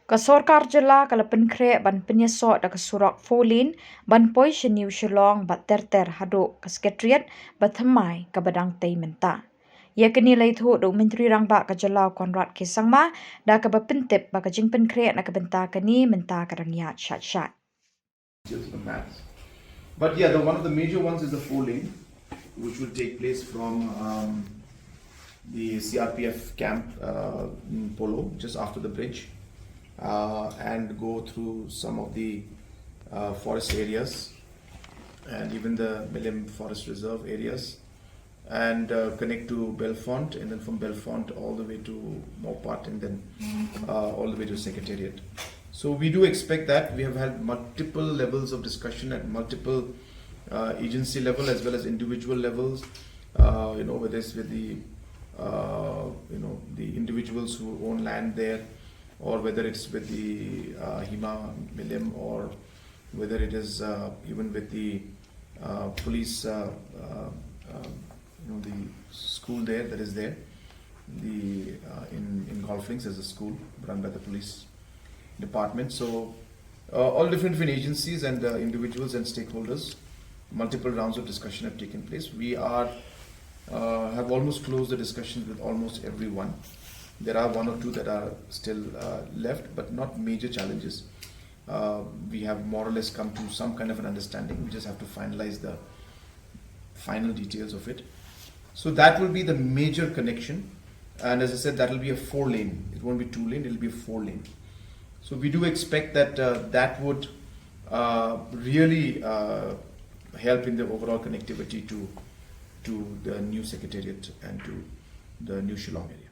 Khuborjylla kalapan kre ban Pyniasoh da Surok Fourlane ban poi Shaduh Shillong Bathymmai Shaduh Secretariat Bathymmai kabadang tei menta. Ia kini laithu do menteri rangba kajalau konrad kisangma da kabapintip ba kajingpen kre na kabenta kani menta karangyat shat. But yeah, one of the major ones is the Fourlane, which will take place from the CRPF camp in Polo, just after the bridge, and go through some of the forest areas and even the Milim Forest Reserve areas, and connect to Belfont, and then from Belfont all the way to Mopat, and then all the way to Secretariat. So we do expect that. We have had multiple levels of discussion at multiple agency level as well as individual levels. Whether it's with the the individuals who own land there, or whether it's with the Hima Milim, or whether it is even with the police, the school there that is there, the in Golf Links as a school run by the police department. So all different agencies and individuals and stakeholders, multiple rounds of discussion have taken place. We are have almost closed the discussions with almost everyone. There are one or two that are still left, but not major challenges. We have more or less come to some kind of an understanding. We just have to finalize the final details of it. So that will be the major connection, and as I said, that will be a 4-lane. It won't be 2-lane, it will be a 4-lane. So we do expect that that would really help in the overall connectivity to the new Secretariat and to the new Shillong area.